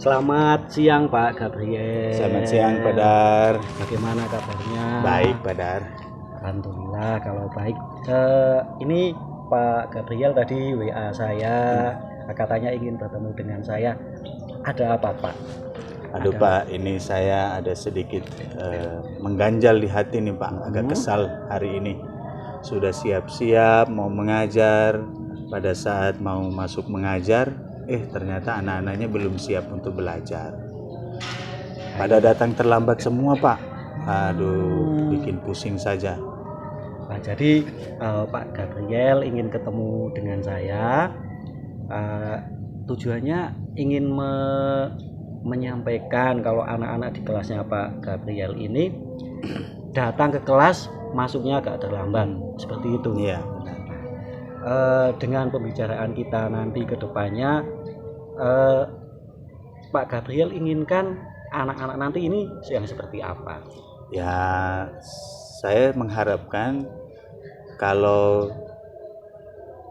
Selamat siang Pak Gabriel. Selamat siang Pak Dar. Bagaimana kabarnya? Baik Pak Dar. Alhamdulillah kalau baik. Ini Pak Gabriel tadi WA saya, katanya ingin bertemu dengan saya. Ada apa Pak? Aduh Pak, ini saya ada sedikit mengganjal di hati nih Pak. Agak kesal hari ini. Sudah siap-siap mau mengajar. Pada saat mau masuk mengajar, ternyata anak-anaknya belum siap untuk belajar. Pada datang terlambat semua Pak. Aduh, bikin pusing saja. Nah, jadi Pak Gabriel ingin ketemu dengan saya. Tujuannya ingin menyampaikan kalau anak-anak di kelasnya Pak Gabriel ini datang ke kelas masuknya agak terlambat, seperti itu. Iya. Dengan pembicaraan kita nanti ke depannya, Pak Gabriel inginkan anak-anak nanti ini yang seperti apa? Ya, saya mengharapkan kalau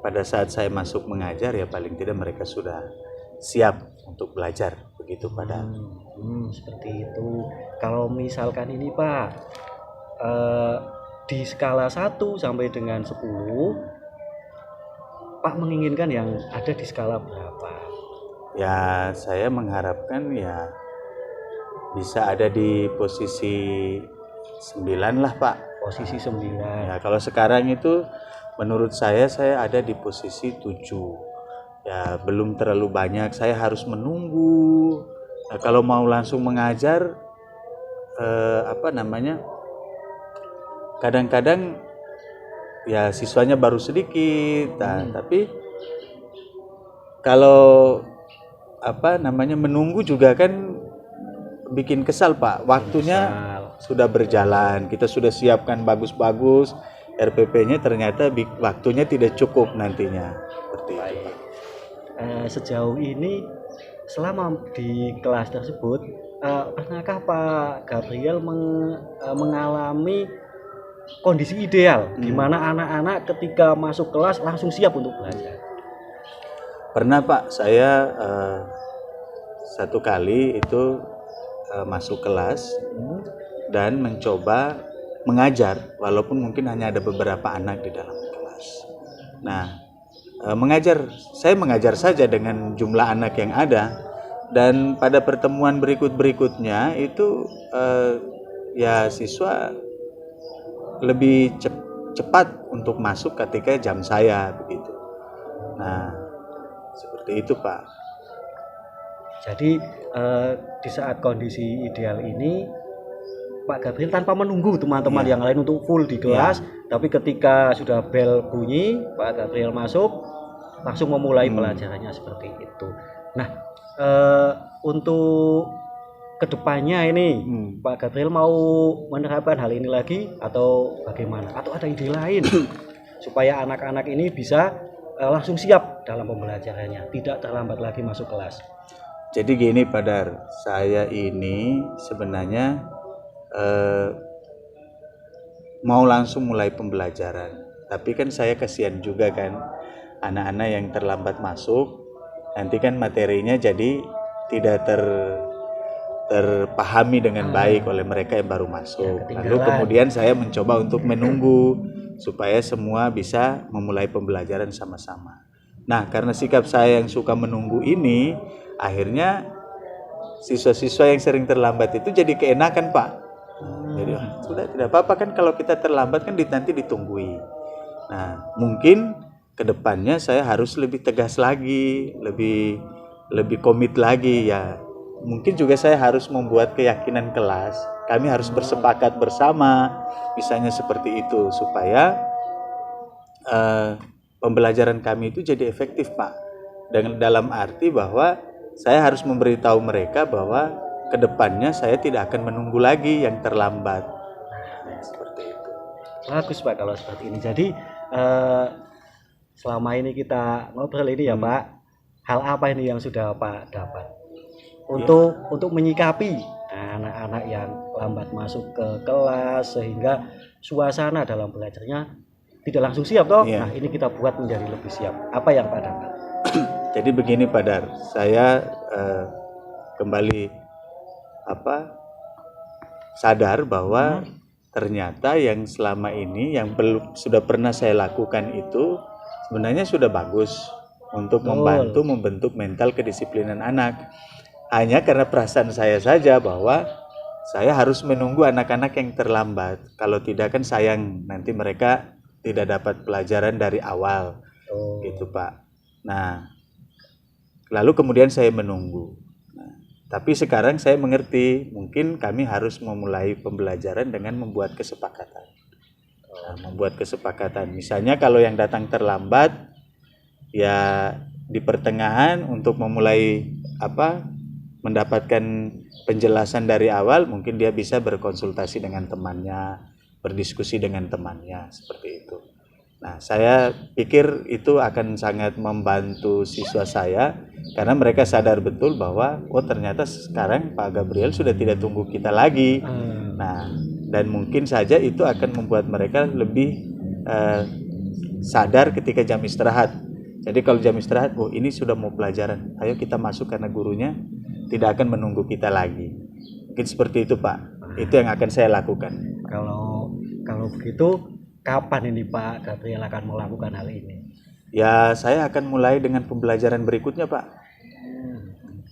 pada saat saya masuk mengajar ya paling tidak mereka sudah siap untuk belajar, begitu Pak. Seperti itu. Kalau misalkan ini Pak, di skala 1 sampai dengan 10, Pak menginginkan yang ada di skala berapa? Ya, saya mengharapkan ya bisa ada di posisi 9 lah Pak. Posisi 9. Ya, kalau sekarang itu menurut saya ada di posisi 7. Ya, belum terlalu banyak, saya harus menunggu. Nah, kalau mau langsung mengajar kadang-kadang ya siswanya baru sedikit. Tapi kalau menunggu juga kan bikin kesal Pak. Waktunya sudah berjalan, kita sudah siapkan bagus-bagus RPP-nya, ternyata waktunya tidak cukup nantinya. Seperti itu Pak. Sejauh ini selama di kelas tersebut, pernahkah Pak Gabriel mengalami kondisi ideal di mana anak-anak ketika masuk kelas langsung siap untuk belajar? Pernah Pak, saya satu kali itu masuk kelas dan mencoba mengajar walaupun mungkin hanya ada beberapa anak di dalam kelas. Nah, saya mengajar saja dengan jumlah anak yang ada, dan pada pertemuan berikutnya itu ya siswa lebih cepat untuk masuk ketika jam saya begitu. Nah, seperti itu Pak. Jadi di saat kondisi ideal ini Pak Gabriel tanpa menunggu teman-teman yang lain untuk full di kelas, tapi ketika sudah bel bunyi Pak Gabriel masuk langsung memulai pelajarannya seperti itu. Nah, untuk kedepannya ini Pak Gabriel mau menerapkan hal ini lagi atau bagaimana? Atau ada ide lain supaya anak-anak ini bisa langsung siap dalam pembelajarannya, tidak terlambat lagi masuk kelas? Jadi gini Pak Dar, saya ini sebenarnya mau langsung mulai pembelajaran, tapi kan saya kasihan juga kan anak-anak yang terlambat masuk, nanti kan materinya jadi tidak terpahami dengan baik oleh mereka yang baru masuk. Lalu kemudian saya mencoba untuk menunggu supaya semua bisa memulai pembelajaran sama-sama. Nah, karena sikap saya yang suka menunggu ini, akhirnya siswa-siswa yang sering terlambat itu jadi keenakan Pak. Jadi sudah tidak apa-apa kan kalau kita terlambat kan nanti ditunggui. Nah, mungkin kedepannya saya harus lebih tegas lagi, lebih komit lagi ya. Mungkin juga saya harus membuat keyakinan kelas. Kami harus bersepakat bersama, misalnya seperti itu, supaya pembelajaran kami itu jadi efektif Pak. Dengan dalam arti bahwa saya harus memberitahu mereka bahwa kedepannya saya tidak akan menunggu lagi yang terlambat. Nah, seperti itu. Bagus Pak kalau seperti ini. Jadi selama ini kita ngobrol ini ya Pak, hal apa ini yang sudah Pak dapat untuk menyikapi anak-anak yang lambat masuk ke kelas sehingga suasana dalam belajarnya tidak langsung siap toh? Nah, ini kita buat menjadi lebih siap. Apa yang Pak dapat? Jadi begini Pak Dar, saya kembali sadar bahwa ternyata yang selama ini yang sudah pernah saya lakukan itu sebenarnya sudah bagus untuk membantu membentuk mental kedisiplinan anak. Hanya karena perasaan saya saja bahwa saya harus menunggu anak-anak yang terlambat. Kalau tidak kan sayang, nanti mereka tidak dapat pelajaran dari awal. Gitu Pak. Nah, lalu kemudian saya menunggu. Tapi sekarang saya mengerti, mungkin kami harus memulai pembelajaran dengan membuat kesepakatan. Membuat kesepakatan. Misalnya kalau yang datang terlambat, ya di pertengahan untuk memulai mendapatkan penjelasan dari awal, mungkin dia bisa berkonsultasi dengan temannya, berdiskusi dengan temannya, seperti itu. Nah, saya pikir itu akan sangat membantu siswa saya karena mereka sadar betul bahwa ternyata sekarang Pak Gabriel sudah tidak tunggu kita lagi. Nah, dan mungkin saja itu akan membuat mereka lebih sadar ketika jam istirahat. Jadi kalau jam istirahat, ini sudah mau pelajaran, ayo kita masuk karena gurunya tidak akan menunggu kita lagi. Mungkin seperti itu Pak. Itu yang akan saya lakukan. Kalau begitu, kapan ini Pak Gabriel akan melakukan hal ini? Ya, saya akan mulai dengan pembelajaran berikutnya Pak.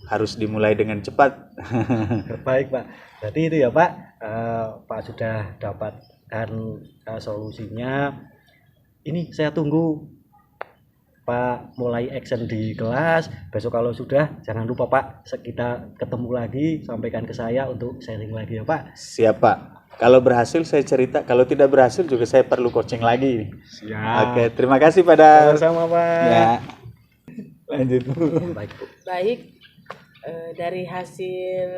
Harus dimulai dengan cepat. Baik Pak. Jadi itu ya Pak, Pak sudah dapatkan solusinya. Ini saya tunggu Pak mulai action di kelas. Besok kalau sudah, jangan lupa Pak, kita ketemu lagi, sampaikan ke saya untuk sharing lagi ya Pak. Siap Pak. Kalau berhasil saya cerita, kalau tidak berhasil juga saya perlu coaching lagi. Siap. Oke, terima kasih pada sama Pak. Ya. Lanjut. Baik. Dari hasil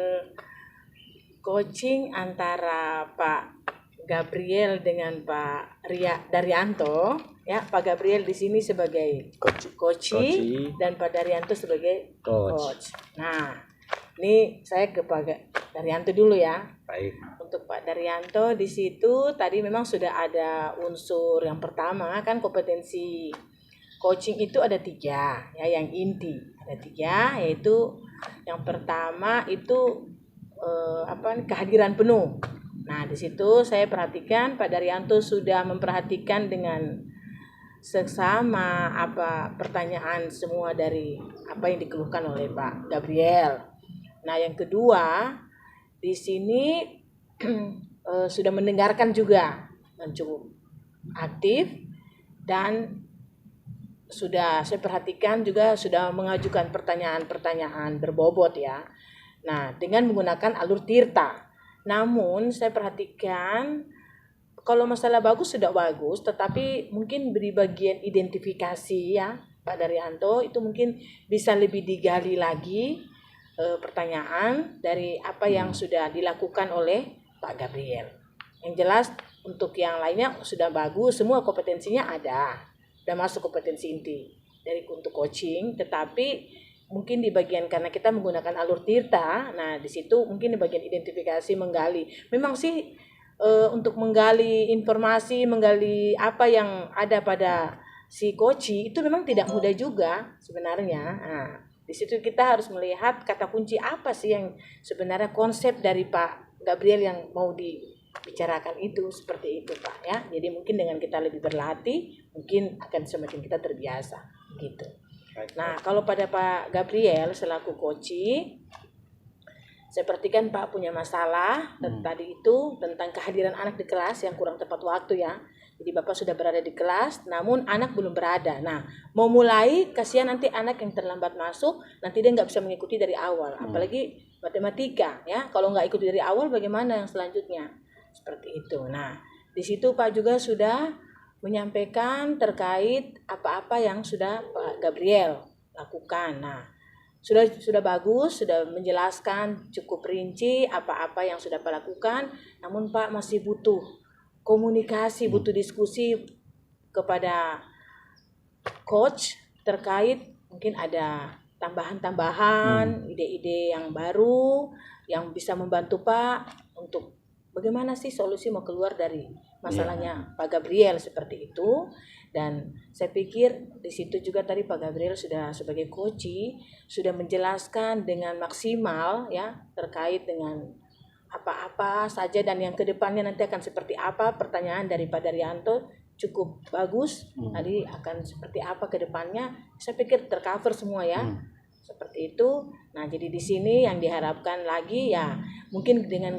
coaching antara Pak Gabriel dengan Pak Daryanto, ya, Pak Gabriel di sini sebagai coach dan Pak Daryanto sebagai coach. Nah, ini saya ke Pak Daryanto dulu ya. Baik. Untuk Pak Daryanto di situ tadi memang sudah ada unsur yang pertama kan, kompetensi coaching itu ada 3 ya, yang inti ada 3, yaitu yang pertama itu kehadiran penuh. Nah, di situ saya perhatikan Pak Daryanto sudah memperhatikan dengan seksama pertanyaan semua dari apa yang dikeluhkan oleh Pak Gabriel. Nah, yang kedua di sini sudah mendengarkan juga, cukup aktif, dan sudah saya perhatikan juga sudah mengajukan pertanyaan-pertanyaan berbobot ya. Nah, dengan menggunakan alur tirta. Namun saya perhatikan kalau masalah bagus sudah bagus, tetapi mungkin beri bagian identifikasi ya Pak Daryanto, itu mungkin bisa lebih digali lagi pertanyaan dari apa yang sudah dilakukan oleh Pak Gabriel. Yang jelas untuk yang lainnya sudah bagus, semua kompetensinya ada, sudah masuk kompetensi inti dari untuk coaching, tetapi mungkin di bagian karena kita menggunakan alur tirta, nah di situ mungkin di bagian identifikasi menggali. Memang sih untuk menggali informasi, menggali apa yang ada pada si coach itu memang tidak mudah juga sebenarnya. Nah, di situ kita harus melihat kata kunci apa sih yang sebenarnya konsep dari Pak Gabriel yang mau dibicarakan itu, seperti itu Pak ya. Jadi mungkin dengan kita lebih berlatih, mungkin akan semakin kita terbiasa gitu. Nah, kalau pada Pak Gabriel selaku coach, saya perhatikan Pak punya masalah tadi itu tentang kehadiran anak di kelas yang kurang tepat waktu ya. Jadi Bapak sudah berada di kelas, namun anak belum berada. Nah, mau mulai, kasihan nanti anak yang terlambat masuk, nanti dia nggak bisa mengikuti dari awal. Apalagi matematika ya, kalau nggak ikuti dari awal bagaimana yang selanjutnya? Seperti itu. Nah, di situ Pak juga sudah menyampaikan terkait apa-apa yang sudah Pak Gabriel lakukan. Nah, sudah bagus, sudah menjelaskan cukup rinci apa-apa yang sudah Pak lakukan, namun Pak masih butuh komunikasi, butuh diskusi kepada coach terkait mungkin ada tambahan-tambahan, ide-ide yang baru yang bisa membantu Pak untuk bagaimana sih solusi mau keluar dari masalahnya Pak Gabriel seperti itu. Dan saya pikir di situ juga tadi Pak Gabriel sudah sebagai coach sudah menjelaskan dengan maksimal ya terkait dengan apa-apa saja dan yang kedepannya nanti akan seperti apa. Pertanyaan dari Pak Daryanto cukup bagus. Tadi akan seperti apa kedepannya, saya pikir tercover semua ya. Seperti itu. Nah, jadi di sini yang diharapkan lagi ya mungkin dengan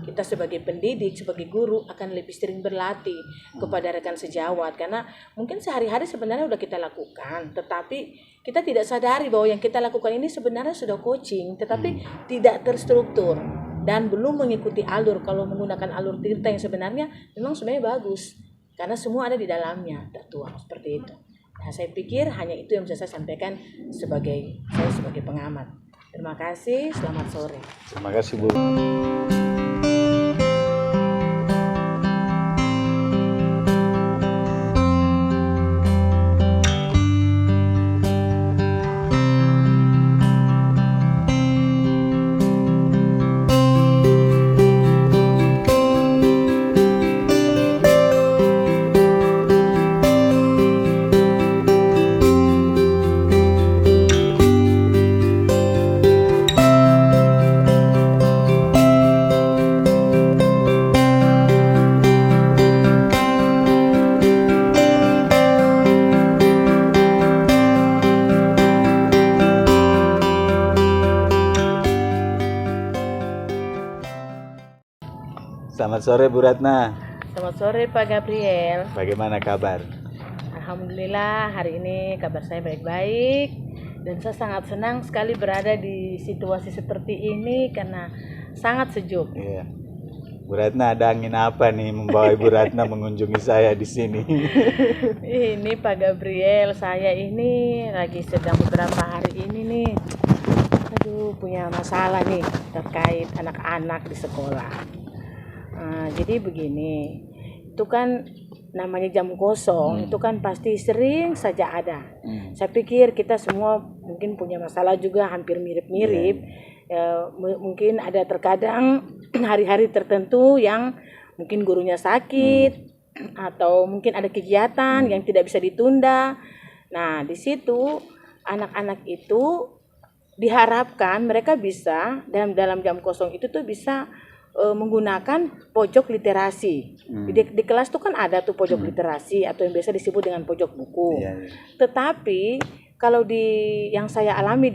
kita sebagai pendidik, sebagai guru akan lebih sering berlatih kepada rekan sejawat, karena mungkin sehari-hari sebenarnya udah kita lakukan, tetapi kita tidak sadari bahwa yang kita lakukan ini sebenarnya sudah coaching, tetapi tidak terstruktur dan belum mengikuti alur. Kalau menggunakan alur Tirta yang sebenarnya memang sebenarnya bagus, karena semua ada di dalamnya tertuang seperti itu. Nah, saya pikir hanya itu yang bisa saya sampaikan sebagai pengamat. Terima kasih, selamat sore. Terima kasih Bu. Selamat sore Bu Ratna. Selamat sore Pak Gabriel. Bagaimana kabar? Alhamdulillah hari ini kabar saya baik-baik dan saya sangat senang sekali berada di situasi seperti ini karena sangat sejuk. Iya. Bu Ratna, ada angin apa nih membawa Ibu Ratna mengunjungi saya di sini? Ini Pak Gabriel, saya ini lagi sedang beberapa hari ini nih, punya masalah nih terkait anak-anak di sekolah. Jadi begini, itu kan namanya jam kosong, itu kan pasti sering saja ada. Saya pikir kita semua mungkin punya masalah juga hampir mirip-mirip. Mungkin ada terkadang hari-hari tertentu yang mungkin gurunya sakit atau mungkin ada kegiatan yang tidak bisa ditunda. Nah, di situ anak-anak itu diharapkan mereka bisa dalam jam kosong itu tuh bisa menggunakan pojok literasi. Di kelas tuh kan ada tuh pojok literasi atau yang biasa disebut dengan pojok buku. Tetapi kalau yang saya alami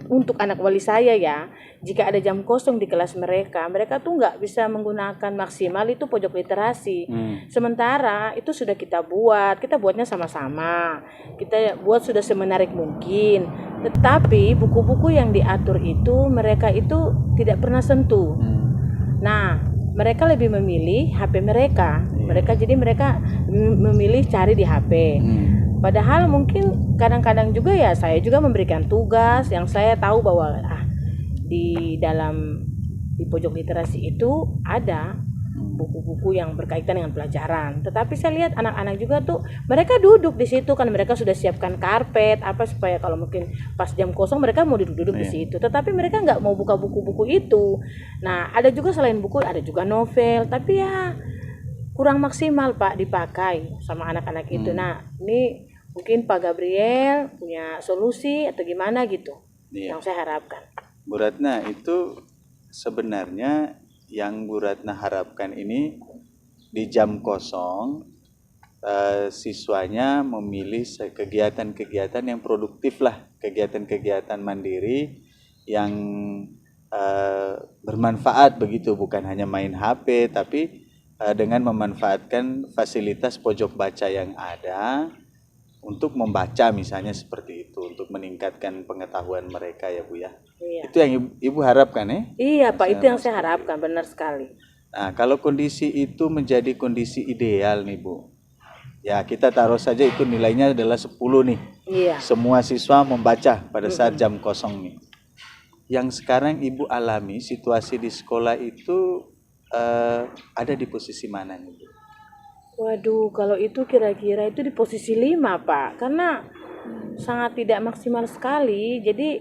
untuk anak wali saya ya, jika ada jam kosong di kelas mereka tuh nggak bisa menggunakan maksimal itu pojok literasi. Sementara itu sudah kita buatnya sama-sama. Kita buat sudah semenarik mungkin. Tetapi buku-buku yang diatur itu mereka itu tidak pernah sentuh. Nah, mereka lebih memilih HP mereka. Mereka memilih cari di HP. Padahal mungkin kadang-kadang juga ya saya juga memberikan tugas yang saya tahu bahwa di pojok literasi itu ada buku-buku yang berkaitan dengan pelajaran. Tetapi saya lihat anak-anak juga tuh mereka duduk di situ kan, mereka sudah siapkan karpet supaya kalau mungkin pas jam kosong mereka mau duduk di situ. Tetapi mereka nggak mau buka buku-buku itu. Nah, ada juga selain buku ada juga novel, tapi ya kurang maksimal Pak dipakai sama anak-anak itu. Nah, ini mungkin Pak Gabriel punya solusi atau gimana gitu yang saya harapkan. Bu Ratna, itu sebenarnya yang Bu Ratna harapkan ini di jam kosong siswanya memilih kegiatan-kegiatan yang produktif lah, kegiatan-kegiatan mandiri yang bermanfaat begitu, bukan hanya main HP tapi dengan memanfaatkan fasilitas pojok baca yang ada untuk membaca misalnya seperti itu, untuk meningkatkan pengetahuan mereka ya Bu ya. Iya. Itu yang Ibu harapkan ya? Iya Pak, itu yang saya harapkan, benar sekali. Nah, kalau kondisi itu menjadi kondisi ideal nih Bu, ya kita taruh saja itu nilainya adalah 10 nih. Iya. Semua siswa membaca pada saat jam kosong nih. Yang sekarang Ibu alami situasi di sekolah itu ada di posisi mana nih Bu? Waduh, kalau itu kira-kira itu di posisi 5 Pak, karena sangat tidak maksimal sekali. Jadi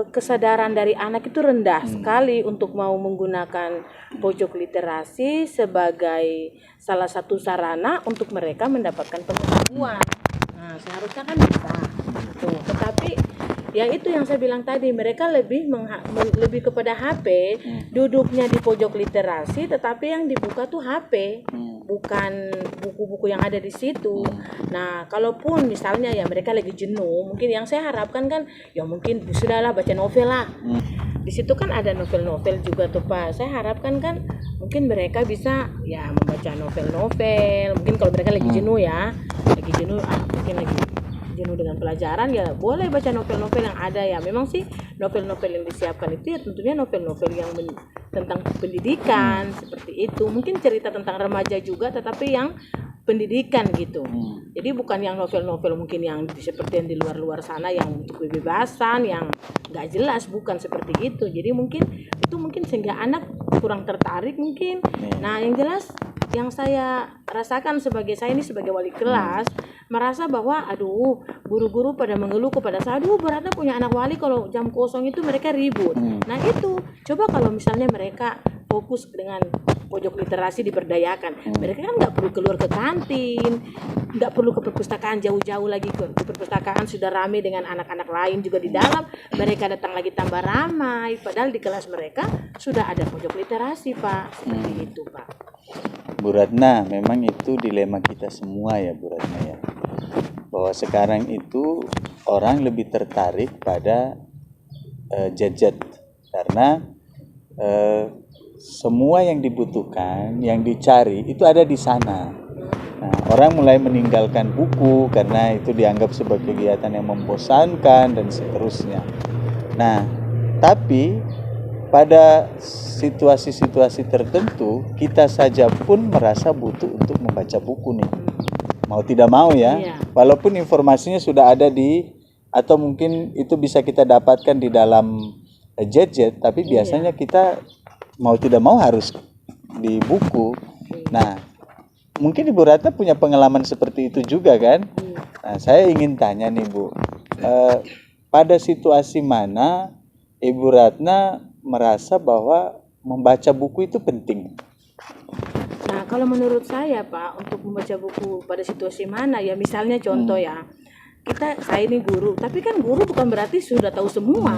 kesadaran dari anak itu rendah sekali untuk mau menggunakan pojok literasi sebagai salah satu sarana untuk mereka mendapatkan pengetahuan. Nah, seharusnya kan bisa. Tuh, tetapi ya itu yang saya bilang tadi, mereka lebih lebih kepada HP, duduknya di pojok literasi, tetapi yang dibuka tuh HP, bukan buku-buku yang ada di situ. Nah, kalaupun misalnya ya mereka lagi jenuh, mungkin yang saya harapkan kan ya mungkin sudahlah baca novel lah. Di situ kan ada novel-novel juga tuh Pak. Saya harapkan kan mungkin mereka bisa ya membaca novel-novel. Mungkin kalau mereka lagi jenuh ya, lagi jenuh mungkin lagi jenuh dengan pelajaran ya boleh baca novel-novel yang ada ya. Memang sih novel-novel yang disiapkan itu ya tentunya novel-novel yang tentang pendidikan seperti itu. Mungkin cerita tentang remaja juga tetapi yang pendidikan gitu. Jadi bukan yang novel-novel mungkin yang seperti yang di luar-luar sana yang untuk kebebasan yang nggak jelas, bukan seperti itu. Jadi mungkin itu mungkin sehingga anak kurang tertarik mungkin. Nah, yang jelas yang saya rasakan sebagai saya ini sebagai wali kelas merasa bahwa aduh guru-guru pada mengeluh kepada saya, aduh beratnya punya anak wali kalau jam kosong itu mereka ribut. Nah itu coba kalau misalnya mereka fokus dengan pojok literasi diberdayakan, mereka kan nggak perlu keluar ke kantin, nggak perlu ke perpustakaan jauh-jauh lagi, ke perpustakaan sudah ramai dengan anak-anak lain juga di dalam, mereka datang lagi tambah ramai, padahal di kelas mereka sudah ada pojok literasi Pak, seperti itu Pak. Bu Ratna, memang itu dilema kita semua ya Bu Ratna ya, bahwa sekarang itu orang lebih tertarik pada gadget karena semua yang dibutuhkan, yang dicari itu ada di sana. Nah, orang mulai meninggalkan buku karena itu dianggap sebagai kegiatan yang membosankan dan seterusnya. Nah, tapi pada situasi-situasi tertentu kita saja pun merasa butuh untuk membaca buku nih. Mau tidak mau ya, walaupun informasinya sudah ada di atau mungkin itu bisa kita dapatkan di dalam gadget, tapi biasanya kita mau tidak mau harus di buku. Nah, mungkin Ibu Ratna punya pengalaman seperti itu juga kan? Nah, saya ingin tanya nih Bu, pada situasi mana Ibu Ratna merasa bahwa membaca buku itu penting? Nah, kalau menurut saya Pak, untuk membaca buku pada situasi mana ya, misalnya contoh ya, saya ini guru, tapi kan guru bukan berarti sudah tahu semua.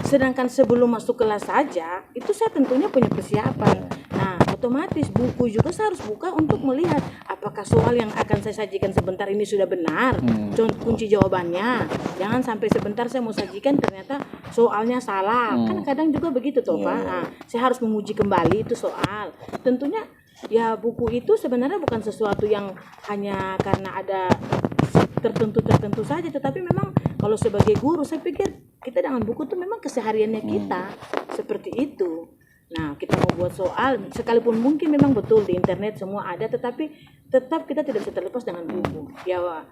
Sedangkan sebelum masuk kelas saja, itu saya tentunya punya persiapan. Nah, otomatis buku juga saya harus buka untuk melihat apakah soal yang akan saya sajikan sebentar ini sudah benar, kunci jawabannya. Jangan sampai sebentar saya mau sajikan ternyata soalnya salah. Kan kadang juga begitu toh Pak. Nah, saya harus menguji kembali itu soal. Tentunya ya buku itu sebenarnya bukan sesuatu yang hanya karena ada tertentu saja, tetapi memang kalau sebagai guru saya pikir kita dengan buku itu memang kesehariannya kita seperti itu. Nah, kita mau buat soal sekalipun mungkin memang betul di internet semua ada, tetapi tetap kita tidak bisa terlepas dengan buku. Ya,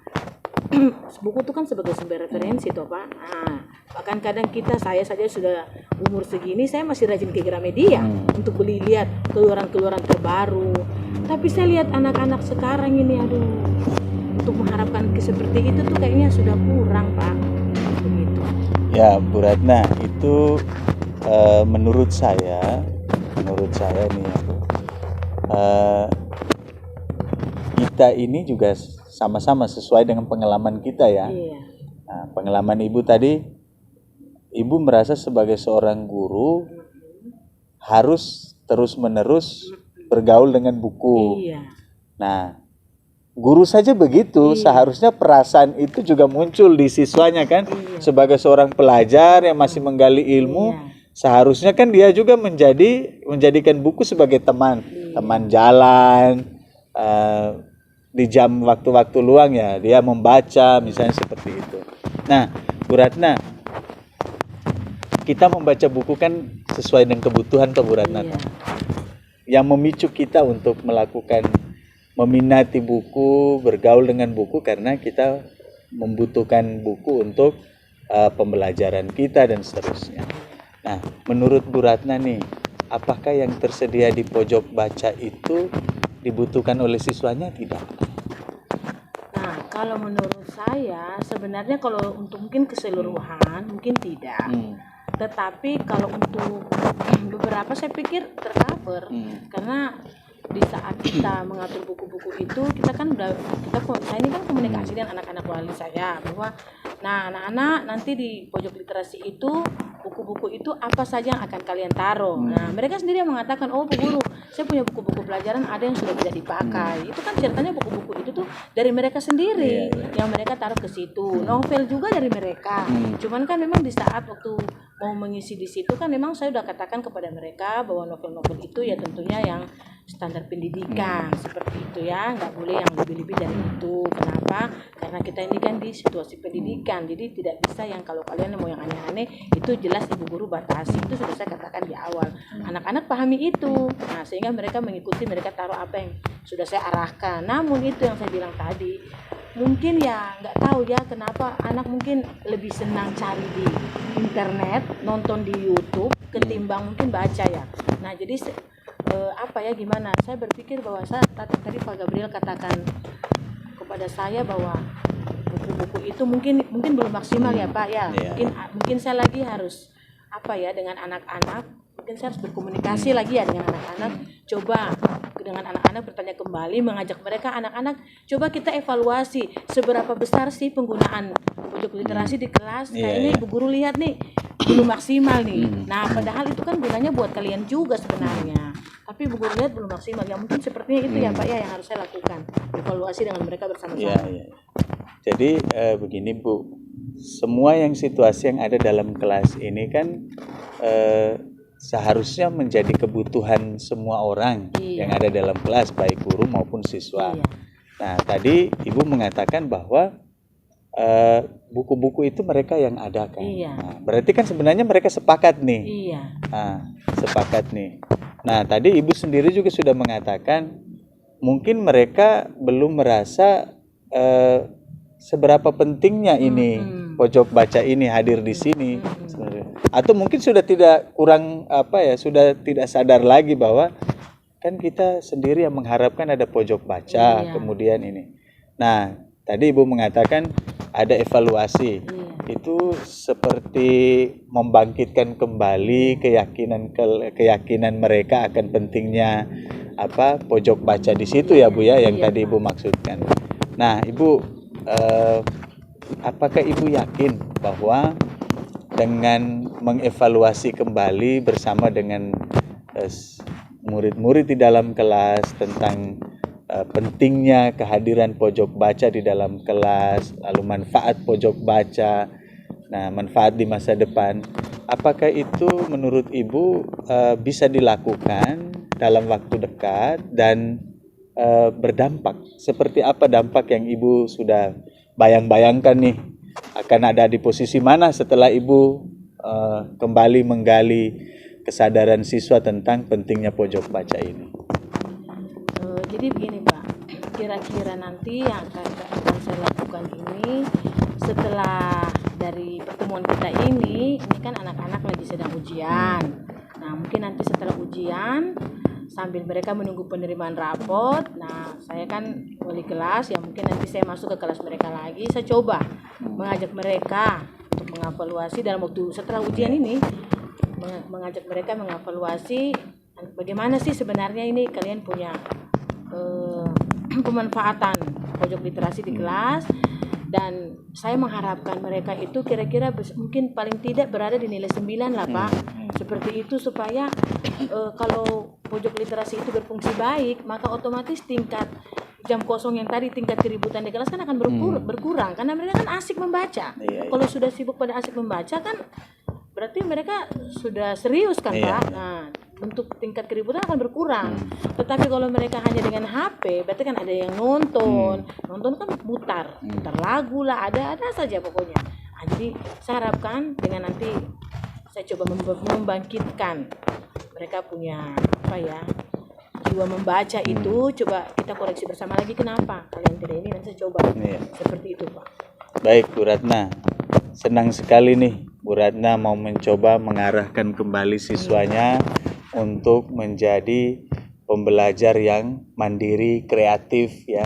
buku itu kan sebagai sumber referensi toh Pak. Nah, bahkan kadang saya saja sudah umur segini saya masih rajin ke Gramedia untuk beli lihat keluaran-keluaran terbaru. Tapi saya lihat anak-anak sekarang ini aduh, untuk mengharapkan seperti itu tuh kayaknya sudah kurang Pak. Begitu. Ya Bu Ratna, itu menurut saya nih ya Bu, kita ini juga sama-sama sesuai dengan pengalaman kita ya. Nah, pengalaman Ibu tadi, Ibu merasa sebagai seorang guru harus terus-menerus bergaul dengan buku. Nah, guru saja begitu, seharusnya perasaan itu juga muncul di siswanya kan. Sebagai seorang pelajar yang masih menggali ilmu, seharusnya kan dia juga menjadikan buku sebagai teman jalan, di jam waktu-waktu luang ya dia membaca misalnya seperti itu. Nah, Bu Ratna, kita membaca buku kan sesuai dengan kebutuhan toh Bu Ratna. Yang memicu kita untuk meminati buku, bergaul dengan buku karena kita membutuhkan buku untuk pembelajaran kita dan seterusnya. Nah, menurut Bu Ratna nih, apakah yang tersedia di pojok baca itu dibutuhkan oleh siswanya tidak? Nah, Kalau menurut saya sebenarnya kalau untuk mungkin keseluruhan mungkin tidak. Tetapi kalau untuk beberapa saya pikir tercover karena di saat kita mengatur buku-buku itu kita kan udah saya ini kan komunikasi dengan anak-anak wali saya bahwa nah anak-anak nanti di pojok literasi itu buku-buku itu apa saja yang akan kalian taruh. Nah mereka sendiri yang mengatakan oh Bu Guru saya punya buku-buku pelajaran ada yang sudah tidak dipakai. Itu kan ceritanya buku-buku itu tuh dari mereka sendiri yang mereka taruh ke situ. Novel juga dari mereka. Cuman kan memang di saat waktu mau mengisi di situ kan memang saya udah katakan kepada mereka bahwa novel-novel itu ya tentunya yang standar pendidikan seperti itu ya, nggak boleh yang lebih-lebih dari itu. Kenapa? Karena kita ini kan di situasi pendidikan, jadi tidak bisa yang kalau kalian mau yang aneh-aneh itu jelas Ibu Guru batasi. Itu sudah saya katakan di awal. Anak-anak pahami itu, nah sehingga mereka mengikuti, mereka taruh apa yang sudah saya arahkan. Namun itu yang saya bilang tadi, mungkin ya nggak tahu ya kenapa anak mungkin lebih senang cari di internet, nonton di YouTube ketimbang mungkin baca ya. Nah jadi apa ya gimana? Saya berpikir bahwa tadi Pak Gabriel katakan kepada saya bahwa buku-buku itu mungkin belum maksimal ya Pak ya. Mungkin saya lagi harus apa ya dengan anak-anak. Mungkin saya harus berkomunikasi lagi ya dengan anak-anak. Coba dengan anak-anak bertanya kembali, mengajak mereka anak-anak coba kita evaluasi seberapa besar sih penggunaan pojok literasi di kelas. Ini Bu Guru lihat nih belum maksimal nih. Nah padahal itu kan gunanya buat kalian juga sebenarnya. Tapi Bu Guru lihat belum maksimal. Ya mungkin sepertinya itu ya Pak ya yang harus saya lakukan. Evaluasi dengan mereka bersama-sama. Jadi begini Bu, semua yang situasi yang ada dalam kelas ini kan seharusnya menjadi kebutuhan semua orang yang ada dalam kelas, baik guru maupun siswa. Nah tadi Ibu mengatakan bahwa buku-buku itu mereka yang ada kan. Nah, berarti kan sebenarnya mereka sepakat nih. Sepakat nih. Nah tadi Ibu sendiri juga sudah mengatakan mungkin mereka belum merasa seberapa pentingnya ini pojok baca ini hadir di sini. Atau mungkin sudah tidak sudah tidak sadar lagi bahwa kan kita sendiri yang mengharapkan ada pojok baca kemudian ini. Nah tadi Ibu mengatakan ada evaluasi. Itu seperti membangkitkan kembali keyakinan mereka akan pentingnya pojok baca di situ ya Bu ya yang tadi Ibu maksudkan. Nah Ibu apakah Ibu yakin bahwa dengan mengevaluasi kembali bersama dengan murid-murid di dalam kelas tentang pentingnya kehadiran pojok baca di dalam kelas, lalu manfaat pojok baca, nah manfaat di masa depan, apakah itu menurut Ibu bisa dilakukan dalam waktu dekat dan berdampak? Seperti apa dampak yang Ibu sudah bayang-bayangkan nih? Akan ada di posisi mana setelah Ibu kembali menggali kesadaran siswa tentang pentingnya pojok baca ini? Jadi begini Pak, kira-kira nanti yang akan saya lakukan ini setelah dari pertemuan kita ini kan anak-anak lagi sedang ujian. Nah mungkin nanti setelah ujian sambil mereka menunggu penerimaan rapot, nah saya kan wali kelas ya mungkin nanti saya masuk ke kelas mereka lagi, saya coba mengajak mereka untuk mengevaluasi dalam waktu setelah ujian ini, mengajak mereka mengevaluasi bagaimana sih sebenarnya ini kalian punya pemanfaatan pojok literasi di kelas. Dan saya mengharapkan mereka itu kira-kira mungkin paling tidak berada di nilai 9 lah Pak. Seperti itu supaya kalau pojok literasi itu berfungsi baik, maka otomatis tingkat jam kosong yang tadi, tingkat keributan di kelas kan akan berkurang. Karena mereka kan asik membaca. Kalau sudah sibuk pada asik membaca kan berarti mereka sudah serius kan Pak. Nah untuk tingkat keributan akan berkurang. Tetapi kalau mereka hanya dengan HP, berarti kan ada yang nonton kan putar lagu lah, ada saja pokoknya. Nah, jadi saya harapkan dengan nanti saya coba membangkitkan mereka punya jiwa membaca itu, coba kita koreksi bersama lagi kenapa kalian tidak ini, nanti saya coba seperti itu Pak. Baik Bu Ratna, senang sekali nih Bu Ratna mau mencoba mengarahkan kembali siswanya untuk menjadi pembelajar yang mandiri, kreatif ya,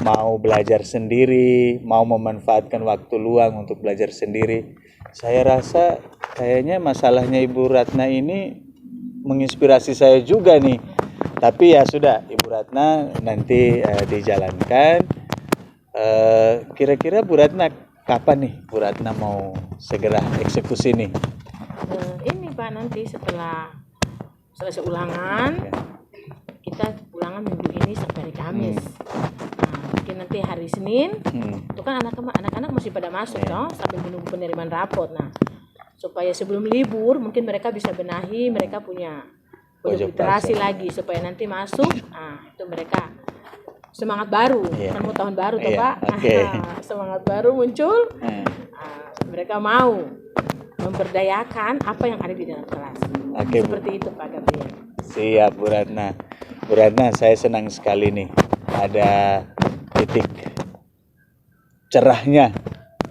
mau belajar sendiri, mau memanfaatkan waktu luang untuk belajar sendiri. Saya rasa kayaknya masalahnya Ibu Ratna ini menginspirasi saya juga nih. Tapi ya sudah, Ibu Ratna nanti dijalankan. Kira-kira Bu Ratna kapan nih Bu Ratna mau segera eksekusi nih? Ini Pak, nanti setelah selesai ulangan, kita ulangan minggu ini sampai hari Kamis. Nah, mungkin nanti hari Senin, itu kan anak-anak masih pada masuk toh, sambil menunggu penerimaan rapot. Nah, supaya sebelum libur mungkin mereka bisa benahi, mereka punya pojok literasi lagi supaya nanti masuk. Nah, itu mereka semangat baru, kan mau tahun baru toh Pak. Semangat baru muncul. Mereka mau memberdayakan apa yang ada di dalam kelas. Seperti itu Pak Gabriel. Siap Bu Ratna. Bu Ratna, saya senang sekali nih ada titik cerahnya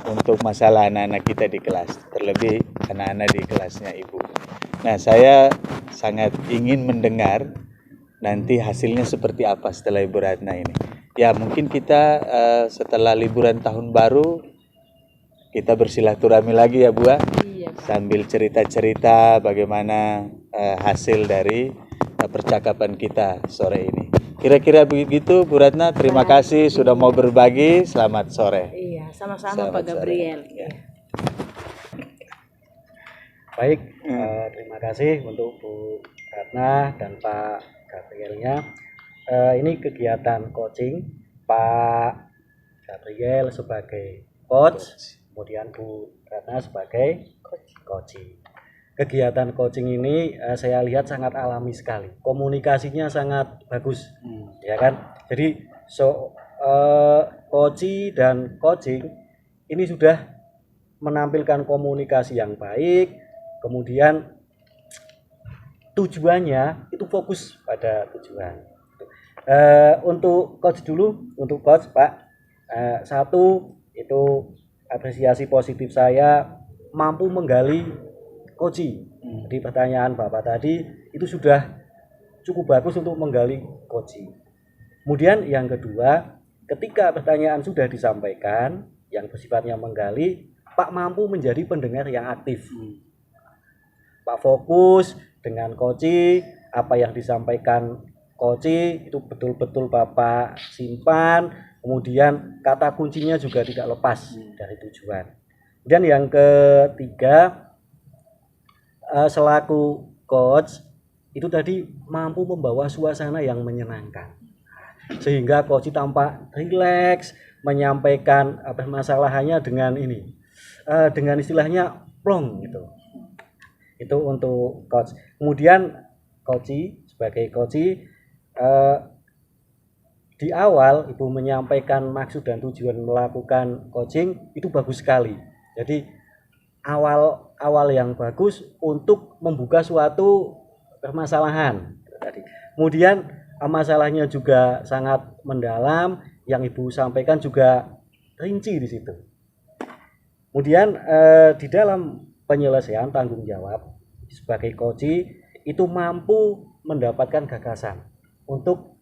untuk masalah anak-anak kita di kelas, terlebih anak-anak di kelasnya Ibu. Nah, saya sangat ingin mendengar nanti hasilnya seperti apa setelah Ibu Ratna ini. Ya, mungkin kita setelah liburan tahun baru kita bersilaturahmi lagi ya Bu. Iya, Pak. Sambil cerita-cerita bagaimana hasil dari percakapan kita sore ini. Kira-kira begitu Bu Ratna, terima kasih sudah mau berbagi. Selamat sore. Iya, sama-sama Pak Gabriel. Baik, terima kasih untuk Bu Ratna dan Pak Gabrielnya. Ini kegiatan coaching Pak Gabriel sebagai coach, kemudian Bu Ratna sebagai coaching. Kegiatan coaching ini saya lihat sangat alami sekali, komunikasinya sangat bagus, ya kan. Jadi coaching dan coaching ini sudah menampilkan komunikasi yang baik, kemudian tujuannya itu fokus pada tujuan. Untuk coach dulu, untuk coach Pak, satu itu apresiasi positif saya mampu menggali coaching. Di pertanyaan Bapak tadi itu sudah cukup bagus untuk menggali coaching. Kemudian yang kedua, ketika pertanyaan sudah disampaikan yang bersifatnya menggali, Pak mampu menjadi pendengar yang aktif. Pak fokus dengan coaching, apa yang disampaikan coaching itu betul-betul Bapak simpan, kemudian kata kuncinya juga tidak lepas dari tujuan. Dan yang ketiga, selaku coach itu tadi mampu membawa suasana yang menyenangkan, sehingga coach tampak rileks menyampaikan permasalahannya dengan ini, dengan istilahnya plong gitu. Itu untuk coach. Kemudian sebagai coach di awal Ibu menyampaikan maksud dan tujuan melakukan coaching itu bagus sekali. Jadi awal yang bagus untuk membuka suatu permasalahan tadi. Kemudian masalahnya juga sangat mendalam, yang Ibu sampaikan juga rinci di situ. Kemudian di dalam penyelesaian tanggung jawab sebagai coach itu mampu mendapatkan gagasan untuk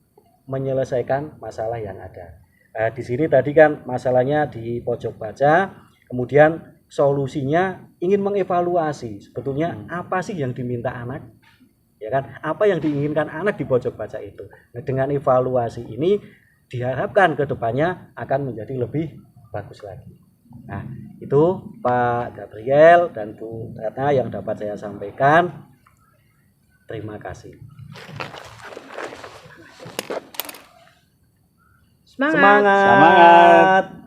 menyelesaikan masalah yang ada. Di sini tadi kan masalahnya di pojok baca, kemudian solusinya ingin mengevaluasi sebetulnya apa sih yang diminta anak, ya kan? Apa yang diinginkan anak di pojok baca itu. Nah, dengan evaluasi ini diharapkan ke depannya akan menjadi lebih bagus lagi. Nah, itu Pak Gabriel dan Bu Ratna yang dapat saya sampaikan. Terima kasih. Semangat.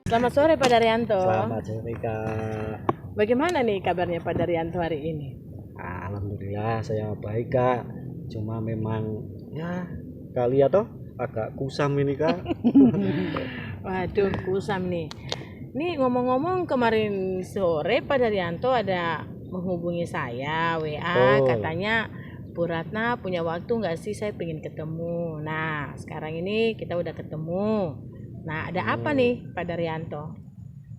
Selamat sore Pak Daryanto. Selamat sore Kak. Bagaimana nih kabarnya Pak Daryanto hari ini? Alhamdulillah saya baik Kak. Cuma memang ya kali ya toh agak kusam ini Kak. Waduh, kusam nih. Nih ngomong-ngomong, kemarin sore Pak Daryanto ada menghubungi saya WA, Betul. katanya Bu Ratna punya waktu nggak sih, saya pengen ketemu. Nah sekarang ini kita udah ketemu. Nah ada apa nih Pak Daryanto?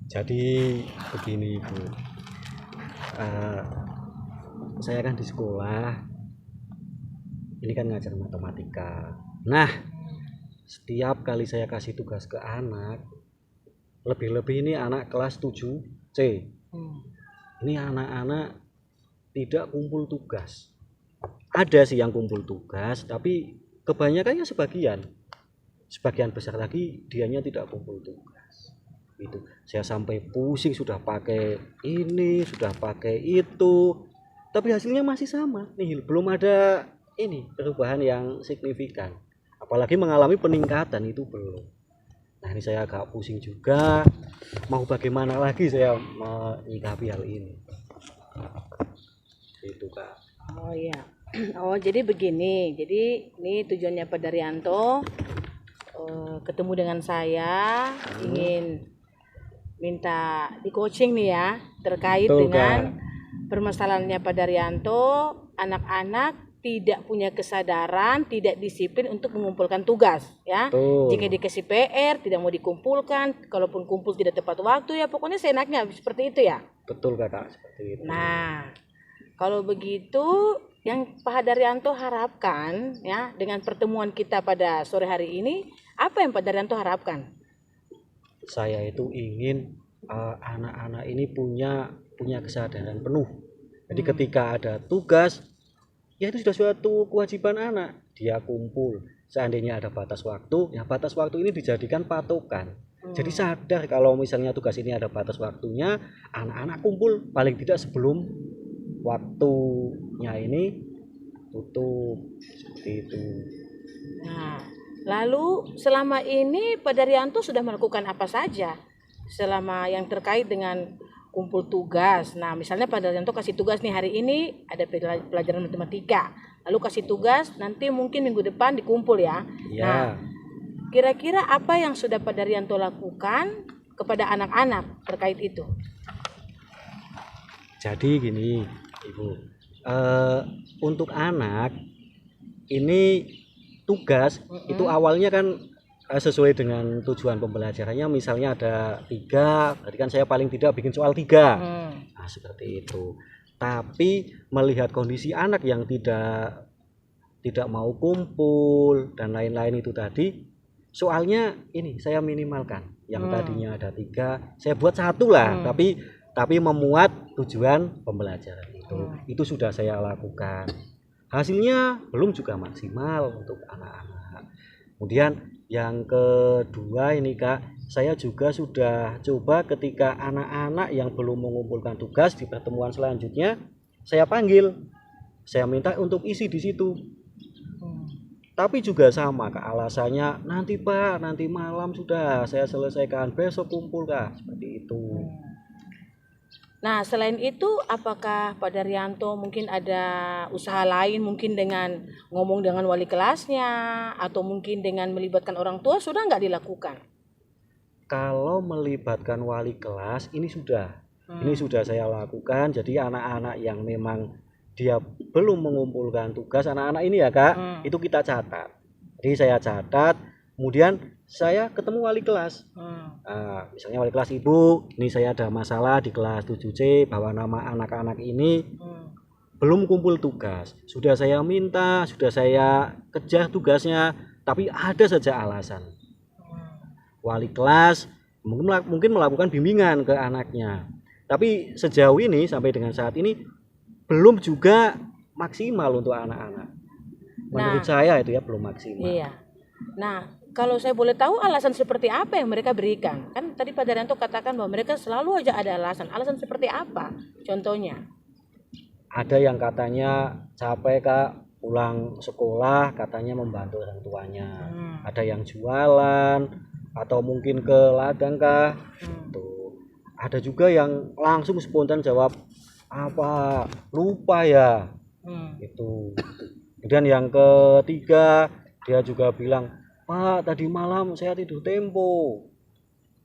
Jadi begini Bu. Eh, saya kan di sekolah ini kan ngajar matematika. Nah, setiap kali saya kasih tugas ke anak, lebih-lebih ini anak kelas 7C. Ini anak-anak tidak kumpul tugas. Ada sih yang kumpul tugas, tapi kebanyakannya sebagian besar lagi dianya tidak kumpul tugas. Itu saya sampai pusing, sudah pakai ini, sudah pakai itu, tapi hasilnya masih sama nih, belum ada ini perubahan yang signifikan, apalagi mengalami peningkatan itu belum. Nah ini saya agak pusing juga, mau bagaimana lagi saya menyikapi hal ini. Itu Kak. Oh iya. Oh jadi begini, jadi ini tujuannya Pak Daryanto ketemu dengan saya, ingin minta di coaching nih ya, terkait Betul, dengan permasalahannya Pak Daryanto, anak-anak tidak punya kesadaran, tidak disiplin untuk mengumpulkan tugas ya. Betul. Jika dikasih PR tidak mau dikumpulkan, kalaupun kumpul tidak tepat waktu ya, pokoknya seenaknya seperti itu ya. Betul Kakak, seperti itu. Nah, kalau begitu yang Pak Daryanto harapkan ya dengan pertemuan kita pada sore hari ini, apa yang Pak Daryanto harapkan? Saya itu ingin anak-anak ini punya kesadaran penuh. Jadi ketika ada tugas, ya itu sudah suatu kewajiban anak. Dia kumpul. Seandainya ada batas waktu, ya batas waktu ini dijadikan patokan. Jadi sadar kalau misalnya tugas ini ada batas waktunya, anak-anak kumpul paling tidak sebelum waktunya ini tutup, seperti itu. Nah, lalu selama ini Pak Daryanto sudah melakukan apa saja selama yang terkait dengan kumpul tugas? Nah, misalnya Pak Daryanto kasih tugas nih hari ini ada pelajaran matematika, lalu kasih tugas nanti mungkin minggu depan dikumpul ya. Ya. Nah, kira-kira apa yang sudah Pak Daryanto lakukan kepada anak-anak terkait itu? Jadi gini, Ibu, untuk anak ini tugas itu awalnya kan sesuai dengan tujuan pembelajarannya, misalnya ada 3, berarti kan saya paling tidak bikin soal 3. Nah, seperti itu. Tapi melihat kondisi anak yang tidak mau kumpul dan lain-lain itu tadi, soalnya ini saya minimalkan. Yang tadinya ada 3, saya buat 1 lah, tapi memuat tujuan pembelajaran itu sudah saya lakukan. Hasilnya belum juga maksimal untuk anak-anak. Kemudian yang kedua ini Kak, saya juga sudah coba ketika anak-anak yang belum mengumpulkan tugas di pertemuan selanjutnya, saya panggil, saya minta untuk isi di situ. Tapi juga sama Kak, alasannya nanti Pak, nanti malam sudah saya selesaikan, besok kumpul Kak, seperti itu. Nah, selain itu apakah Pak Daryanto mungkin ada usaha lain, mungkin dengan ngomong dengan wali kelasnya atau mungkin dengan melibatkan orang tua, sudah nggak dilakukan? Kalau melibatkan wali kelas ini sudah saya lakukan. Jadi anak-anak yang memang dia belum mengumpulkan tugas, anak-anak ini ya Kak, itu kita catat. Jadi saya catat, kemudian saya ketemu wali kelas. Misalnya wali kelas, Ibu, ini saya ada masalah di kelas 7C bahwa nama anak-anak ini belum kumpul tugas. Sudah saya minta, sudah saya kejar tugasnya, tapi ada saja alasan. Wali kelas mungkin melakukan bimbingan ke anaknya. Tapi sejauh ini sampai dengan saat ini belum juga maksimal untuk anak-anak. Menurut saya itu ya belum maksimal. Iya. Nah, kalau saya boleh tahu alasan seperti apa yang mereka berikan? Kan tadi Pak Daryanto katakan bahwa mereka selalu aja ada alasan. Alasan seperti apa? Contohnya? Ada yang katanya capek Kak, pulang sekolah katanya membantu orang tuanya. Ada yang jualan atau mungkin ke ladang Kak. Tuh. ada juga yang langsung spontan jawab apa lupa ya itu. Kemudian yang ketiga dia juga bilang, Pak tadi malam saya tidur tempo.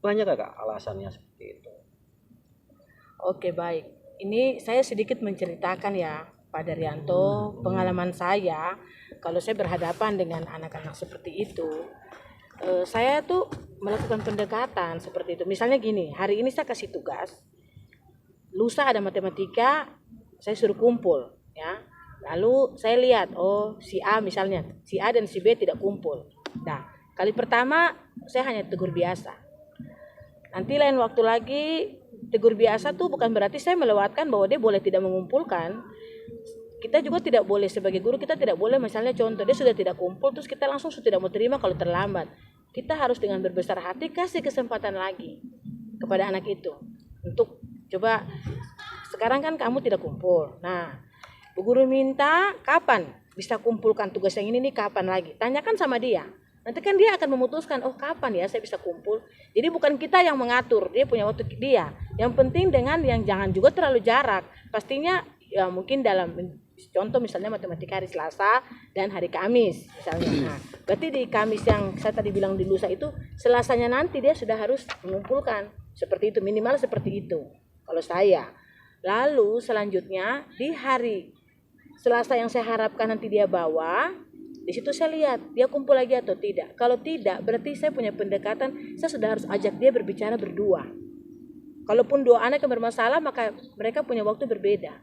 Banyak Kak alasannya seperti itu. Oke, baik. Ini saya sedikit menceritakan ya, Pak Daryanto, pengalaman saya kalau saya berhadapan dengan anak-anak seperti itu. Saya tuh melakukan pendekatan seperti itu. Misalnya gini, hari ini saya kasih tugas, lusa ada matematika, saya suruh kumpul, ya. Lalu saya lihat, oh si A misalnya, si A dan si B tidak kumpul. Nah, kali pertama saya hanya tegur biasa. Nanti lain waktu lagi tegur biasa tuh bukan berarti saya melewatkan bahwa dia boleh tidak mengumpulkan. Kita juga tidak boleh sebagai guru, kita tidak boleh misalnya contoh dia sudah tidak kumpul terus kita langsung sudah tidak mau terima kalau terlambat. Kita harus dengan berbesar hati kasih kesempatan lagi kepada anak itu untuk coba, sekarang kan kamu tidak kumpul. Nah, Bu Guru minta kapan bisa kumpulkan tugas yang ini nih, kapan lagi? Tanyakan sama dia. Nanti kan dia akan memutuskan, oh kapan ya saya bisa kumpul. Jadi bukan kita yang mengatur, dia punya waktu dia. Yang penting dengan yang jangan juga terlalu jarak. Pastinya ya mungkin dalam contoh misalnya matematika hari Selasa dan hari Kamis misalnya. Nah, berarti di Kamis yang saya tadi bilang di lusa itu, Selasanya nanti dia sudah harus mengumpulkan. Seperti itu, minimal seperti itu kalau saya. Lalu selanjutnya di hari Selasa yang saya harapkan nanti dia bawa, di situ saya lihat dia kumpul lagi atau tidak. Kalau tidak, berarti saya punya pendekatan, saya sudah harus ajak dia berbicara berdua. Kalaupun dua anak yang bermasalah, maka mereka punya waktu berbeda.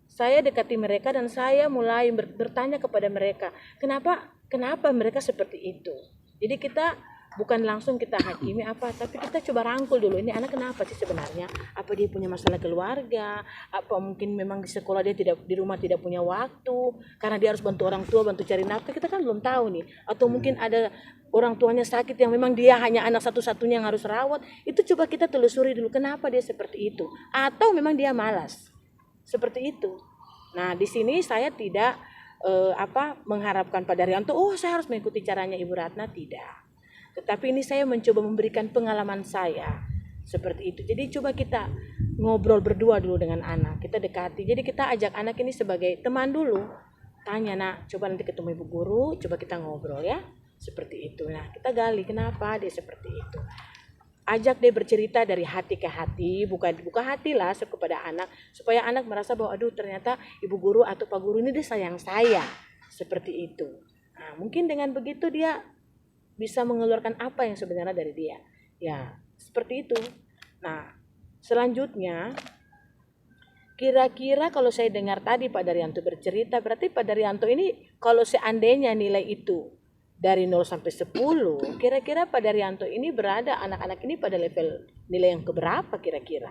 Saya dekati mereka dan saya mulai bertanya kepada mereka, kenapa mereka seperti itu. Jadi kita bukan langsung kita hakimi apa, tapi kita coba rangkul dulu, ini anak kenapa sih sebenarnya? Apa dia punya masalah keluarga? Apa mungkin memang di sekolah dia tidak, di rumah tidak punya waktu karena dia harus bantu orang tua, bantu cari nafkah, kita kan belum tahu nih. Atau mungkin ada orang tuanya sakit yang memang dia hanya anak satu-satunya yang harus rawat. Itu coba kita telusuri dulu kenapa dia seperti itu. Atau memang dia malas. Seperti itu. Nah, di sini saya tidak mengharapkan Pak Daryanto, oh saya harus mengikuti caranya Ibu Ratna, tidak. Tetapi ini saya mencoba memberikan pengalaman saya seperti itu. Jadi coba kita ngobrol berdua dulu dengan anak, kita dekati. Jadi kita ajak anak ini sebagai teman dulu. Tanya, nak, coba nanti ketemu Ibu Guru, coba kita ngobrol ya. Seperti itu. Nah, kita gali kenapa dia seperti itu. Ajak dia bercerita dari hati ke hati, buka hati lah kepada anak, supaya anak merasa bahwa aduh ternyata Ibu Guru atau Pak Guru ini dia sayang saya. Seperti itu. Nah, mungkin dengan begitu dia bisa mengeluarkan apa yang sebenarnya dari dia. Ya, seperti itu. Nah, selanjutnya kira-kira kalau saya dengar tadi Pak Daryanto bercerita, berarti Pak Daryanto ini kalau seandainya nilai itu dari 0 sampai 10, kira-kira Pak Daryanto ini berada, anak-anak ini pada level nilai yang keberapa kira-kira?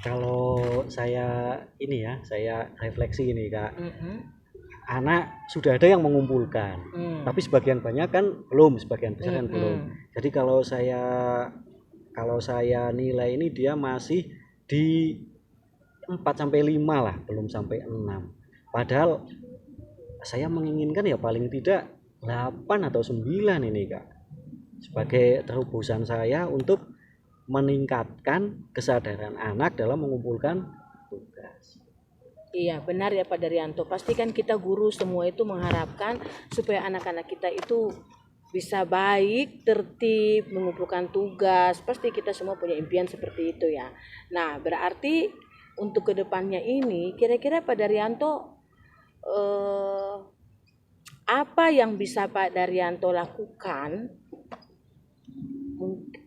Kalau saya ini ya, saya refleksi ini Kak. Anak sudah ada yang mengumpulkan, tapi sebagian banyak kan belum, sebagian besar kan belum. Jadi kalau saya nilai ini dia masih di 4 sampai 5 lah, belum sampai 6. Padahal saya menginginkan ya paling tidak 8 atau 9 ini Kak. Sebagai terobosan saya untuk meningkatkan kesadaran anak dalam mengumpulkan tugas. Iya, benar ya Pak Daryanto. Pastikan kita guru semua itu mengharapkan supaya anak-anak kita itu bisa baik, tertib, mengumpulkan tugas. Pasti kita semua punya impian seperti itu ya. Nah, berarti untuk kedepannya ini, kira-kira Pak Daryanto apa yang bisa Pak Daryanto lakukan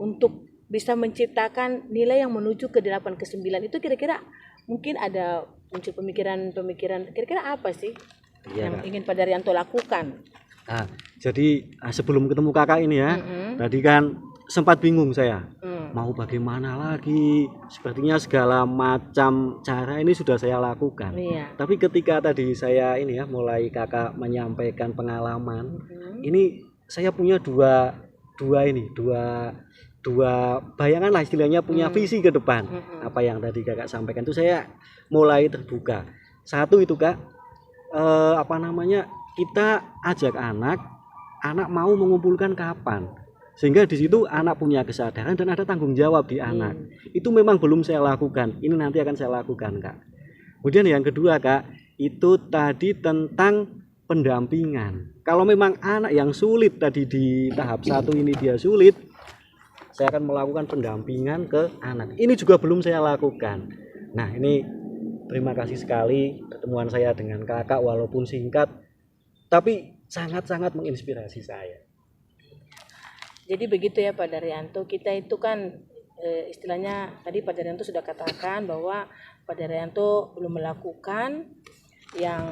untuk bisa menciptakan nilai yang menuju ke 8 ke 9 itu, kira-kira mungkin ada muncul pemikiran kira-kira apa sih yang ingin Pak Daryanto lakukan? Nah, jadi sebelum ketemu kakak ini ya, tadi kan sempat bingung saya, mau bagaimana lagi, sepertinya segala macam cara ini sudah saya lakukan. Tapi ketika tadi saya ini ya, mulai kakak menyampaikan pengalaman, ini saya punya dua bayangan lah istilahnya, punya visi ke depan. Apa yang tadi kakak sampaikan itu saya mulai terbuka. Satu itu Kak, kita ajak anak mau mengumpulkan kapan. Sehingga di situ anak punya kesadaran dan ada tanggung jawab di anak. Itu memang belum saya lakukan. Ini nanti akan saya lakukan, Kak. Kemudian yang kedua, Kak, itu tadi tentang pendampingan. Kalau memang anak yang sulit tadi di tahap 1 ini dia sulit, saya akan melakukan pendampingan ke anak. Ini juga belum saya lakukan. Nah, ini terima kasih sekali pertemuan saya dengan Kakak walaupun singkat, tapi sangat-sangat menginspirasi saya. Jadi begitu ya Pak Daryanto, kita itu kan istilahnya tadi Pak Daryanto sudah katakan bahwa Pak Daryanto belum melakukan yang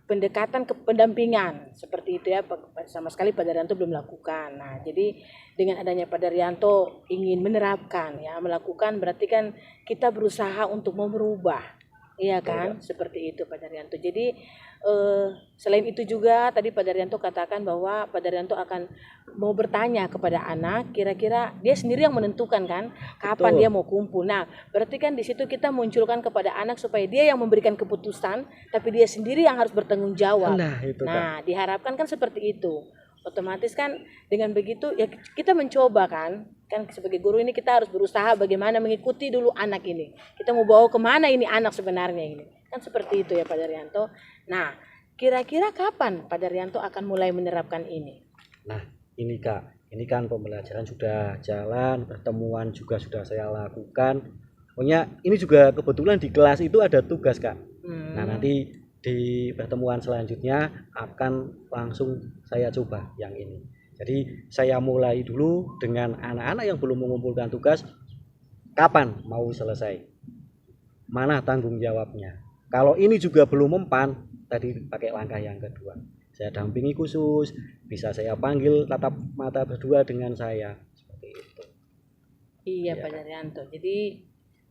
pendekatan ke pendampingan seperti itu ya, sama sekali Pak Daryanto belum melakukan. Nah, jadi dengan adanya Pak Daryanto ingin menerapkan ya, melakukan berarti kan kita berusaha untuk mau merubah. Iya kan, seperti itu Pak Daryanto. Jadi selain itu juga tadi Pak Daryanto katakan bahwa Pak Daryanto akan mau bertanya kepada anak, kira-kira dia sendiri yang menentukan kan kapan dia mau kumpul. Nah, berarti kan di situ kita munculkan kepada anak supaya dia yang memberikan keputusan, tapi dia sendiri yang harus bertanggung jawab. Nah, diharapkan kan seperti itu. Otomatis kan dengan begitu ya kita mencoba kan sebagai guru ini kita harus berusaha bagaimana mengikuti dulu anak ini, kita mau bawa kemana ini anak sebenarnya ini kan seperti itu ya Pak Daryanto. Nah, kira-kira kapan Pak Daryanto akan mulai menerapkan ini? Nah, ini Kak, ini kan pembelajaran sudah jalan, pertemuan juga sudah saya lakukan. Pokoknya ini juga kebetulan di kelas itu ada tugas Kak. Nah, nanti di pertemuan selanjutnya akan langsung saya coba yang ini. Jadi saya mulai dulu dengan anak-anak yang belum mengumpulkan tugas, kapan mau selesai, mana tanggung jawabnya. Kalau ini juga belum mempan, tadi pakai langkah yang kedua, saya dampingi khusus, bisa saya panggil tatap mata berdua dengan saya, seperti itu. Iya Pak Daryanto, jadi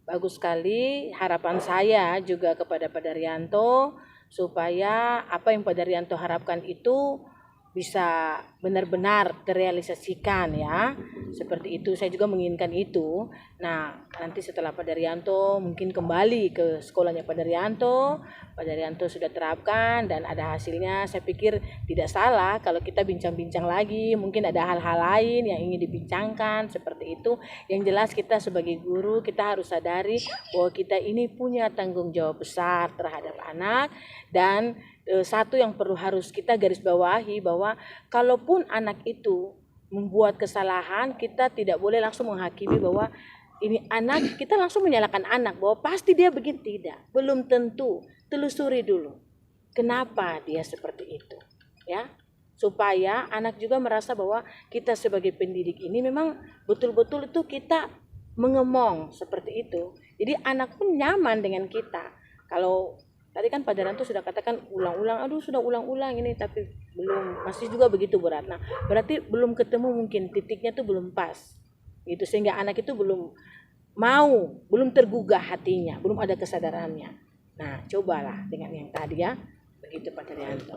bagus sekali. Harapan saya juga kepada Pak Daryanto supaya apa yang Pak Daryanto harapkan itu bisa benar-benar terrealisasikan ya. Seperti itu, saya juga menginginkan itu. Nah, nanti setelah Pak Daryanto mungkin kembali ke sekolahnya Pak Daryanto sudah terapkan dan ada hasilnya, saya pikir tidak salah kalau kita bincang-bincang lagi, mungkin ada hal-hal lain yang ingin dibincangkan seperti itu. Yang jelas kita sebagai guru kita harus sadari bahwa kita ini punya tanggung jawab besar terhadap anak. Dan satu yang perlu harus kita garis bawahi bahwa kalaupun anak itu membuat kesalahan, kita tidak boleh langsung menghakimi bahwa ini anak, kita langsung menyalahkan anak bahwa pasti dia begini. Tidak, belum tentu. Telusuri dulu kenapa dia seperti itu ya, supaya anak juga merasa bahwa kita sebagai pendidik ini memang betul-betul itu kita mengemong seperti itu. Jadi anak pun nyaman dengan kita. Kalau tadi kan Pak Daryanto sudah katakan ulang-ulang, sudah ulang-ulang ini tapi belum, masih juga begitu berat. Nah, berarti belum ketemu mungkin titiknya tuh belum pas. Gitu, sehingga anak itu belum mau, belum tergugah hatinya, belum ada kesadarannya. Nah, cobalah dengan yang tadi ya. Begitu Pak Daryanto.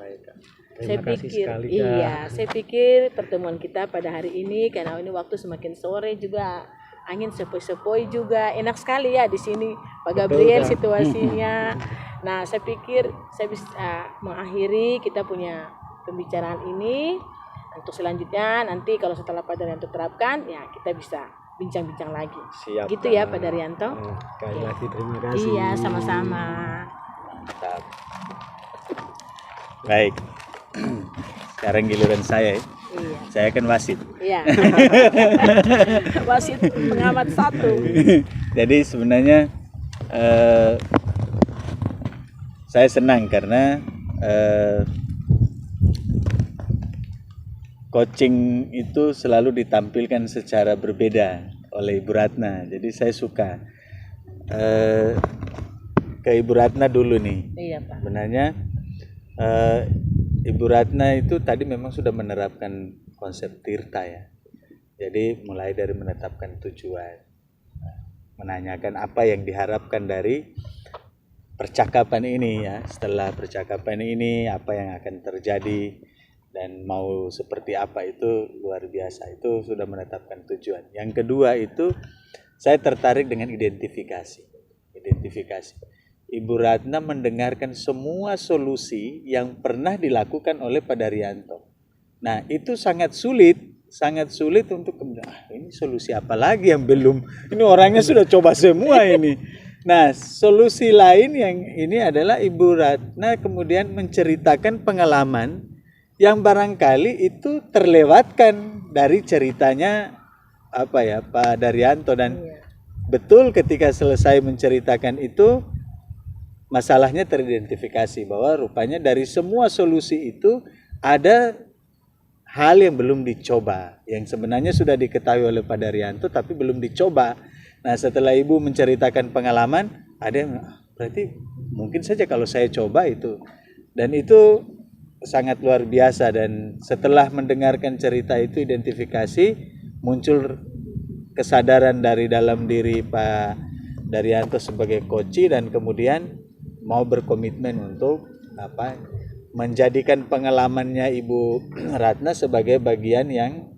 Saya pikir pertemuan kita pada hari ini, karena ini waktu semakin sore juga, angin sepoi-sepoi juga, enak sekali ya di sini Pak Gabriel situasinya. Nah, saya pikir saya bisa mengakhiri kita punya pembicaraan ini. Untuk selanjutnya nanti kalau setelah Pak Daryanto terapkan, ya kita bisa bincang-bincang lagi. Siap, gitu ya Pak Daryanto. Sekali lagi terima kasih. Iya, sama-sama. Baik. Sekarang giliran saya. Iya. Saya kan wasit. Iya. Wasit pengamat satu. Jadi sebenarnya saya senang karena coaching itu selalu ditampilkan secara berbeda oleh Ibu Ratna. Jadi saya suka ke Ibu Ratna dulu nih. Iya Pak. Sebenarnya Ibu Ratna itu tadi memang sudah menerapkan konsep Tirta ya. Jadi mulai dari menetapkan tujuan, menanyakan apa yang diharapkan dari percakapan ini ya. Setelah percakapan ini apa yang akan terjadi dan mau seperti apa, itu luar biasa. Itu sudah menetapkan tujuan. Yang kedua itu saya tertarik dengan identifikasi. Ibu Ratna mendengarkan semua solusi yang pernah dilakukan oleh Pak Daryanto. Nah, itu sangat sulit untuk kemudian, ini solusi apa lagi yang belum, ini orangnya sudah coba semua ini. Nah, solusi lain yang ini adalah Ibu Ratna kemudian menceritakan pengalaman yang barangkali itu terlewatkan dari ceritanya Pak Daryanto, dan betul ketika selesai menceritakan itu masalahnya teridentifikasi bahwa rupanya dari semua solusi itu ada hal yang belum dicoba, yang sebenarnya sudah diketahui oleh Pak Daryanto tapi belum dicoba. Nah, setelah Ibu menceritakan pengalaman, ada yang berarti mungkin saja kalau saya coba itu. Dan itu sangat luar biasa, dan setelah mendengarkan cerita itu identifikasi, muncul kesadaran dari dalam diri Pak Daryanto sebagai koci, dan kemudian mau berkomitmen untuk menjadikan pengalamannya Ibu Ratna sebagai bagian yang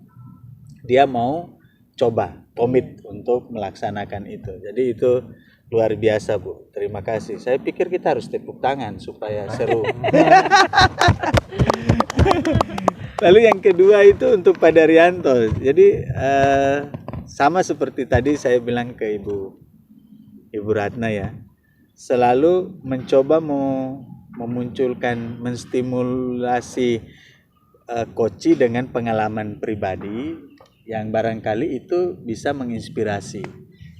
dia mau coba, komit untuk melaksanakan itu. Jadi itu luar biasa, Bu. Terima kasih. Saya pikir kita harus tepuk tangan supaya seru. Lalu yang kedua itu untuk Pak Daryanto. Jadi sama seperti tadi saya bilang ke Ibu Ratna ya, selalu mencoba memunculkan, menstimulasi koci dengan pengalaman pribadi yang barangkali itu bisa menginspirasi.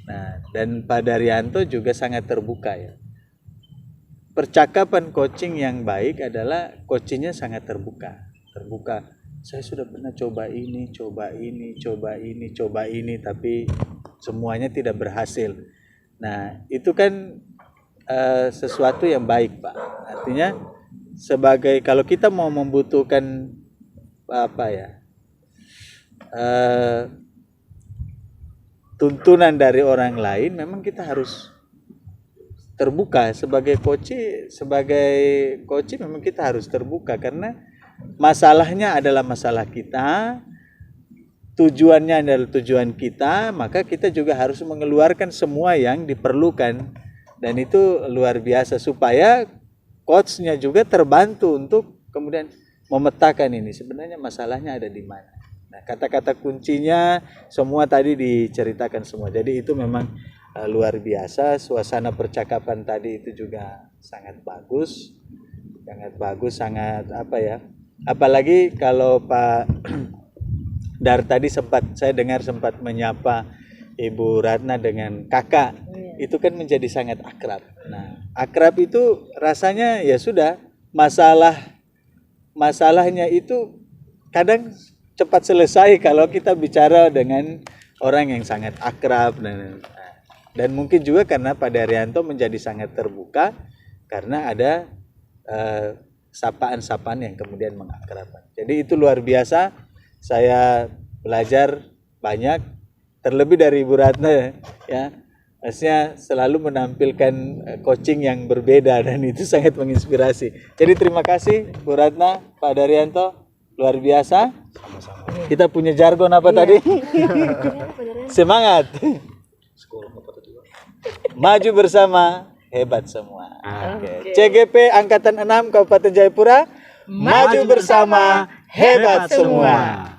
Nah, dan Pak Daryanto juga sangat terbuka ya. Percakapan coaching yang baik adalah coachingnya sangat terbuka. Saya sudah pernah coba ini, tapi semuanya tidak berhasil. Nah, itu kan sesuatu yang baik, Pak. Artinya sebagai, kalau kita mau membutuhkan tuntunan dari orang lain, memang kita harus terbuka. Sebagai coach memang kita harus terbuka, karena masalahnya adalah masalah kita, tujuannya adalah tujuan kita, maka kita juga harus mengeluarkan semua yang diperlukan. Dan itu luar biasa, supaya coachnya juga terbantu untuk kemudian memetakan ini sebenarnya masalahnya ada di mana. Nah, kata-kata kuncinya semua tadi diceritakan semua. Jadi itu memang luar biasa. Suasana percakapan tadi itu juga sangat bagus, sangat apalagi kalau Pak Dar tadi saya dengar sempat menyapa Ibu Ratna dengan kakak. Itu kan menjadi sangat akrab. Nah, akrab itu rasanya ya sudah, masalahnya itu kadang cepat selesai kalau kita bicara dengan orang yang sangat akrab, dan mungkin juga karena Pak Daryanto menjadi sangat terbuka karena ada sapaan-sapaan yang kemudian mengakrabkan. Jadi itu luar biasa. Saya belajar banyak, terlebih dari Ibu Ratna ya. Maksudnya selalu menampilkan coaching yang berbeda, dan itu sangat menginspirasi. Jadi terima kasih Bu Ratna, Pak Daryanto, luar biasa. Sama-sama. Kita punya jargon apa tadi? Semangat. Maju bersama, hebat semua. Okay. CGP Angkatan 6 Kabupaten Jayapura, maju bersama, hebat semua.